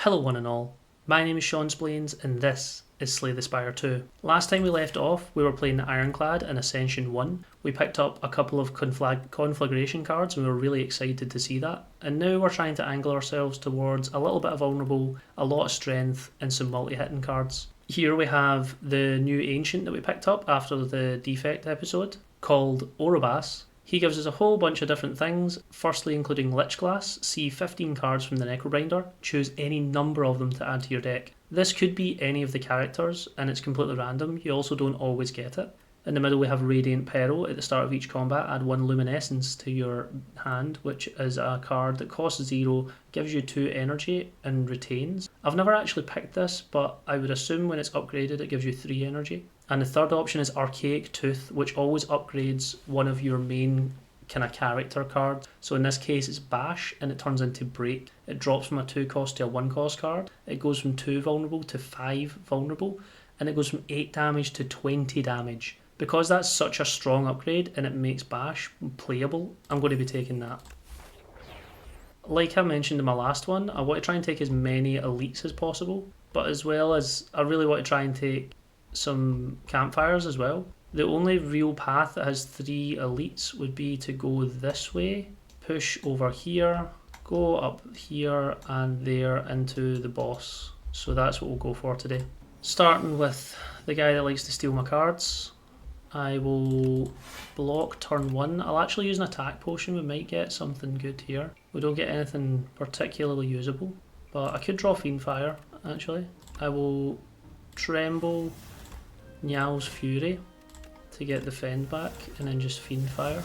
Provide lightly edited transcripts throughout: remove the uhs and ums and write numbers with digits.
Hello one and all, my name is Sean Splains and this is Slay the Spire 2. Last time we left off we were playing Ironclad in Ascension 1. We picked up a couple of conflagration cards and we were really excited to see that. And now we're trying to angle ourselves towards a little bit of vulnerable, a lot of strength and some multi-hitting cards. Here we have the new ancient that we picked up after the defect episode called Orobas. He gives us a whole bunch of different things, firstly including Lich Glass. See 15 cards from the Necrobinder, choose any number of them to add to your deck. This could be any of the characters and it's completely random, you also don't always get it. In the middle we have Radiant Peril. At the start of each combat add 1 Luminescence to your hand, which is a card that costs 0, gives you 2 energy and retains. I've never actually picked this, but I would assume when it's upgraded it gives you 3 energy. And the third option is Archaic Tooth, which always upgrades one of your main kind of character cards. So in this case it's Bash and it turns into Break. It drops from a 2 cost to a 1 cost card. It goes from 2 vulnerable to 5 vulnerable, and it goes from 8 damage to 20 damage. Because that's such a strong upgrade and it makes Bash playable, I'm going to be taking that. Like I mentioned in my last one, I want to try and take as many elites as possible, but as well as I really want to try and take some campfires as well. The only real path that has 3 elites would be to go this way, push over here, go up here and there into the boss. So that's what we'll go for today. Starting with the guy that likes to steal my cards. I will block turn 1. I'll actually use an attack potion, we might get something good here. We don't get anything particularly usable, but I could draw Fiendfire actually. I will Tremble Nyal's Fury to get the Fend back and then just Fiendfire.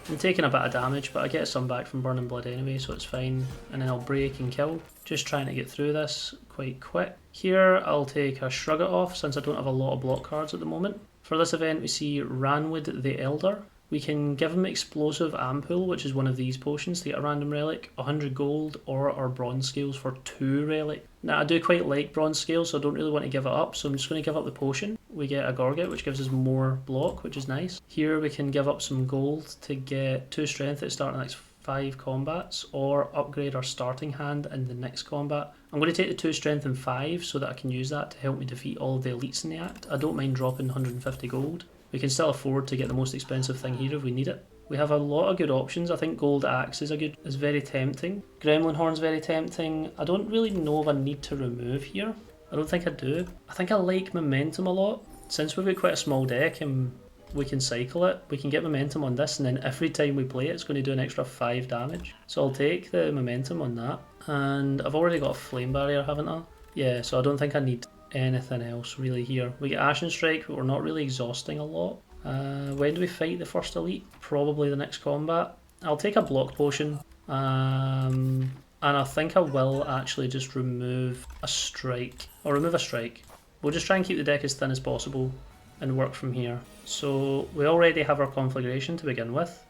I'm taking a bit of damage, but I get some back from Burning Blood anyway, so it's fine. And then I'll break and kill. Just trying to get through this quite quick. Here I'll take a Shrug It Off since I don't have a lot of block cards at the moment. For this event we see Ranwood the Elder. We can give him Explosive Ampule, which is one of these potions, to get a random relic, 100 gold, or our bronze scales for 2 relic. Now I do quite like bronze scales, so I don't really want to give it up, so I'm just going to give up the potion. We get a Gorget, which gives us more block, which is nice. Here we can give up some gold to get 2 strength at the start of the next 5 combats, or upgrade our starting hand in the next combat. I'm going to take the 2 strength and 5 so that I can use that to help me defeat all of the elites in the act. I don't mind dropping 150 gold. We can still afford to get the most expensive thing here if we need it. We have a lot of good options. I think Gold Axe is very tempting. Gremlin Horn's very tempting. I don't really know if I need to remove here. I don't think I do. I think I like Momentum a lot. Since we've got quite a small deck and we can cycle it, we can get Momentum on this, and then every time we play it, it's going to do an extra 5 damage. So I'll take the Momentum on that. And I've already got a Flame Barrier, haven't I? Yeah, so I don't think I need anything else really here. We get Ashen Strike, but we're not really exhausting a lot. When do we fight the first elite? Probably the next combat. I'll take a block potion, and I think I will actually just remove a strike. I'll remove a strike. We'll just try and keep the deck as thin as possible and work from here. So we already have our Conflagration to begin with.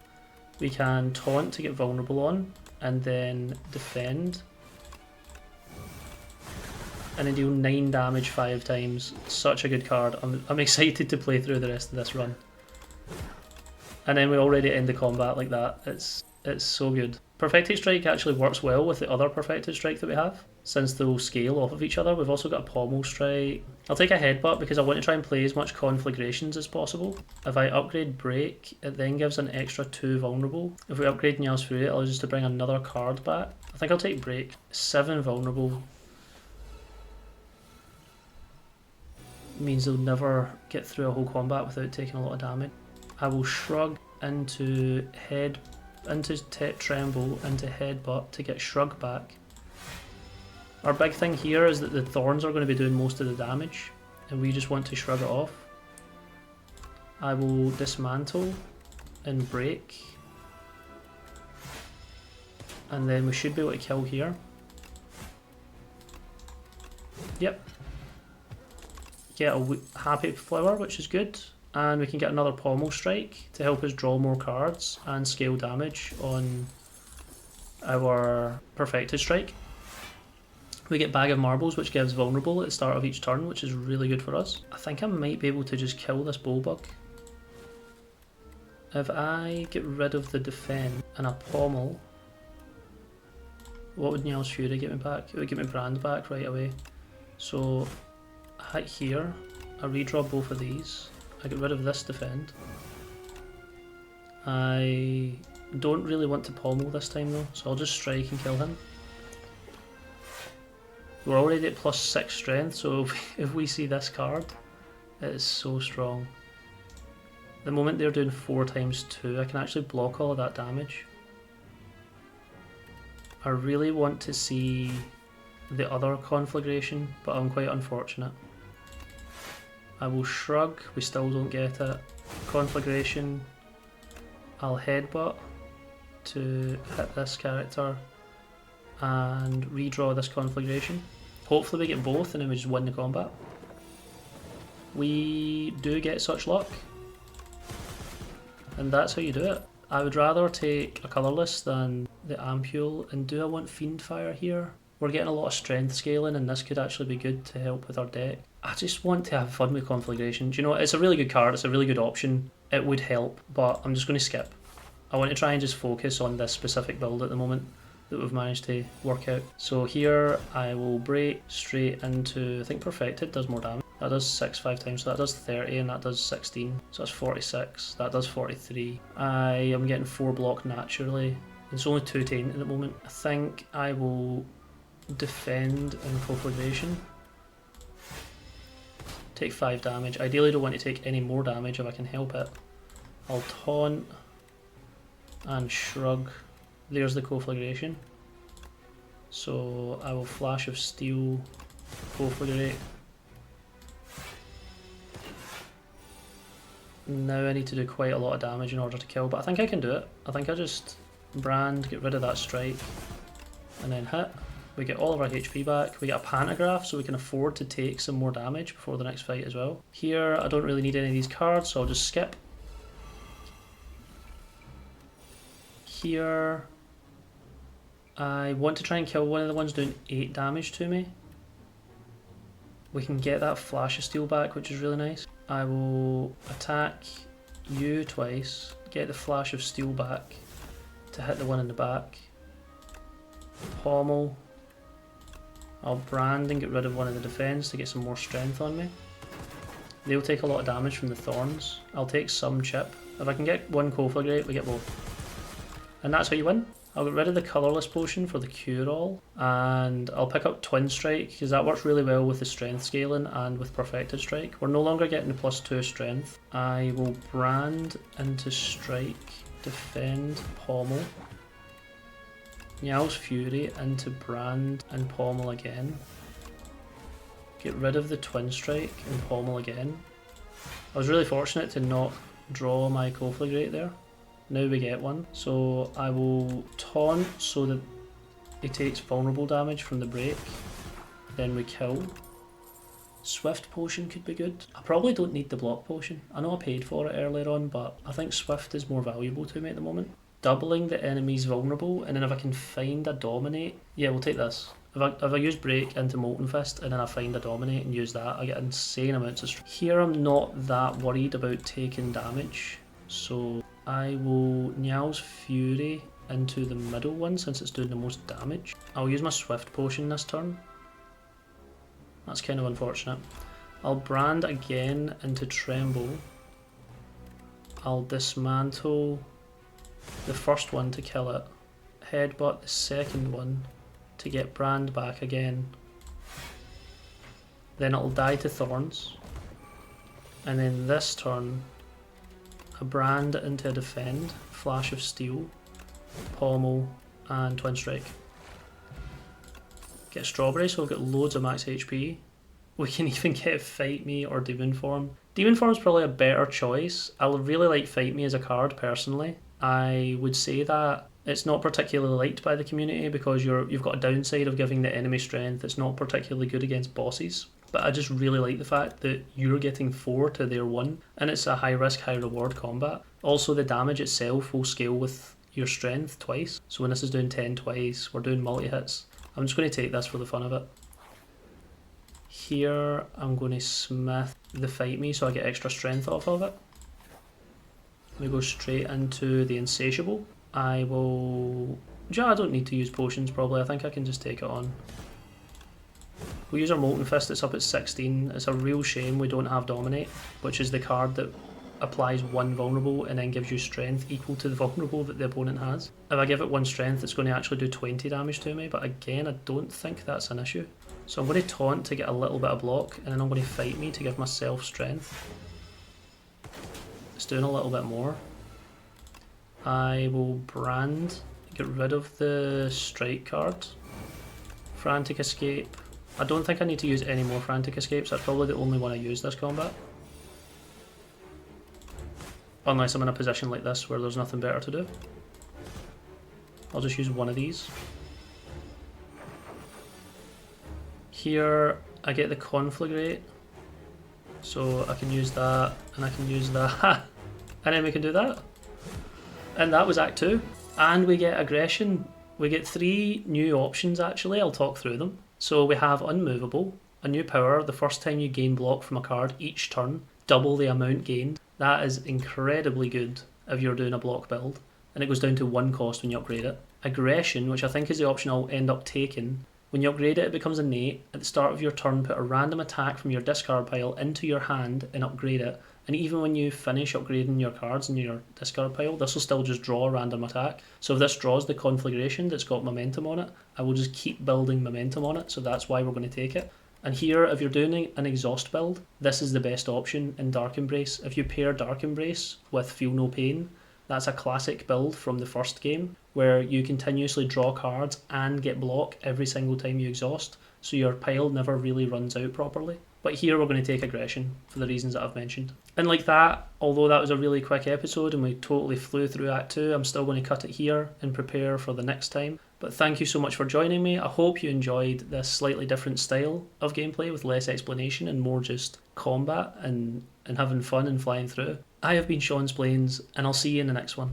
We can taunt to get vulnerable on, and then defend. And then deal 9 damage 5 times. Such a good card. I'm excited to play through the rest of this run. And then we already end the combat like that. It's so good. Perfected Strike actually works well with the other Perfected Strike that we have, since they'll scale off of each other. We've also got a Pommel Strike. I'll take a Headbutt because I want to try and play as much Conflagrations as possible. If I upgrade Break, it then gives an extra 2 vulnerable. If we upgrade Nyal's Fury, it allows us to bring another card back. I think I'll take Break. 7 vulnerable means they'll never get through a whole combat without taking a lot of damage. I will Shrug into Tremble, into Headbutt to get Shrug back. Our big thing here is that the Thorns are going to be doing most of the damage, and we just want to Shrug it off. I will Dismantle and Break, and then we should be able to kill here. Yep. Get a Happy Flower, which is good, and we can get another Pommel Strike to help us draw more cards and scale damage on our Perfected Strike. We get Bag of Marbles, which gives vulnerable at the start of each turn, which is really good for us. I think I might be able to just kill this Bullbug. If I get rid of the defend and a Pommel, What would Niall's Fury get me back? It would get me Brand back right away. So I hit here, I redraw both of these, I get rid of this defend. I don't really want to pommel this time though, so I'll just strike and kill him. We're already at +6 strength, so if we see this card, it is so strong. The moment they're doing 4 times 2, I can actually block all of that damage. I really want to see the other conflagration, but I'm quite unfortunate. I will shrug, we still don't get it. Conflagration, I'll headbutt to hit this character and redraw this conflagration. Hopefully we get both and then we just win the combat. We do get such luck, and that's how you do it. I would rather take a colourless than the Ampule, and do I want Fiendfire here? We're getting a lot of strength scaling and this could actually be good to help with our deck. I just want to have fun with Conflagration. Do you know, it's a really good card, it's a really good option. It would help, but I'm just going to skip. I want to try and just focus on this specific build at the moment that we've managed to work out. So here I will break straight into, I think Perfected does more damage. That does 6 5 times, so that does 30 and that does 16. So that's 46, that does 43. I am getting 4 block naturally. It's only 2 taint at the moment. I think I will defend and Conflagration. Take 5 damage. Ideally don't want to take any more damage if I can help it. I'll taunt and shrug. There's the Conflagration. So I will Flash of Steel, Conflagrate. Now I need to do quite a lot of damage in order to kill, but I think I can do it. I think I just Brand, get rid of that strike, and then hit. We get all of our HP back. We get a Pantograph, so we can afford to take some more damage before the next fight as well. Here, I don't really need any of these cards, so I'll just skip. Here, I want to try and kill one of the ones doing 8 damage to me. We can get that Flash of Steel back, which is really nice. I will attack you twice, get the Flash of Steel back to hit the one in the back. Pommel. I'll Brand and get rid of one of the defense to get some more strength on me. They'll take a lot of damage from the Thorns. I'll take some chip. If I can get one Conflagrate, we get both. And that's how you win. I'll get rid of the colourless potion for the cure-all, and I'll pick up Twin Strike because that works really well with the strength scaling and with Perfected Strike. We're no longer getting the +2 strength. I will Brand into Strike, defend, pommel. Niall's Fury into Brand and pommel again. Get rid of the Twin Strike and pommel again. I was really fortunate to not draw my Conflagrate there. Now we get one. So I will taunt so that it takes vulnerable damage from the break. Then we kill. Swift potion could be good. I probably don't need the block potion. I know I paid for it earlier on, but I think Swift is more valuable to me at the moment. Doubling the enemy's vulnerable, and then if I can find a Dominate, yeah, we'll take this. If I use Break into Molten Fist and then I find a Dominate and use that, I get insane amounts of strength. Here I'm not that worried about taking damage, so I will Niall's Fury into the middle one since it's doing the most damage. I'll use my Swift potion this turn. That's kind of unfortunate. I'll Brand again into Tremble. I'll dismantle the first one to kill it. Headbutt the second one to get Brand back again. Then it'll die to Thorns. And then this turn, a Brand into a Defend, Flash of Steel, Pommel, and Twin Strike. Get Strawberry, so we'll get loads of max HP. We can even get Fight Me or Demon Form. Demon Form is probably a better choice. I really like Fight Me as a card personally. I would say that it's not particularly liked by the community because you've got a downside of giving the enemy strength. It's not particularly good against bosses. But I just really like the fact that you're getting 4 to their 1, and it's a high risk, high reward combat. Also, the damage itself will scale with your strength twice. So when this is doing 10 twice, we're doing multi-hits. I'm just going to take this for the fun of it. Here, I'm going to Smith the Fight Me so I get extra strength off of it. We go straight into the Insatiable. I will Yeah, I don't need to use potions probably, I think I can just take it on. We'll use our Molten Fist, it's up at 16. It's a real shame we don't have Dominate, which is the card that applies 1 vulnerable and then gives you strength equal to the vulnerable that the opponent has. If I give it 1 strength, it's going to actually do 20 damage to me, but again, I don't think that's an issue. So I'm going to taunt to get a little bit of block, and then I'm going to fight me to give myself strength. It's doing a little bit more. I will brand, get rid of the strike card. Frantic Escape. I don't think I need to use any more Frantic Escapes, that's probably the only one I use this combat. Unless I'm in a position like this where there's nothing better to do. I'll just use one of these. Here I get the Conflagrate, so I can use that, and I can use that, and then we can do that. And that was Act 2. And we get Aggression. We get 3 new options actually, I'll talk through them. So we have Unmovable, a new power, the first time you gain block from a card each turn, double the amount gained. That is incredibly good if you're doing a block build, and it goes down to 1 cost when you upgrade it. Aggression, which I think is the option I'll end up taking. When you upgrade it, it becomes innate. At the start of your turn, put a random attack from your discard pile into your hand and upgrade it. And even when you finish upgrading your cards in your discard pile, this will still just draw a random attack. So if this draws the Conflagration that's got momentum on it, I will just keep building momentum on it, so that's why we're going to take it. And here, if you're doing an exhaust build, this is the best option in Dark Embrace. If you pair Dark Embrace with Feel No Pain, that's a classic build from the first game, where you continuously draw cards and get block every single time you exhaust, so your pile never really runs out properly. But here we're going to take Aggression, for the reasons that I've mentioned. And like that, although that was a really quick episode and we totally flew through Act 2, I'm still going to cut it here and prepare for the next time. But thank you so much for joining me. I hope you enjoyed this slightly different style of gameplay with less explanation and more just combat and having fun and flying through. I have been Sean Splains, and I'll see you in the next one.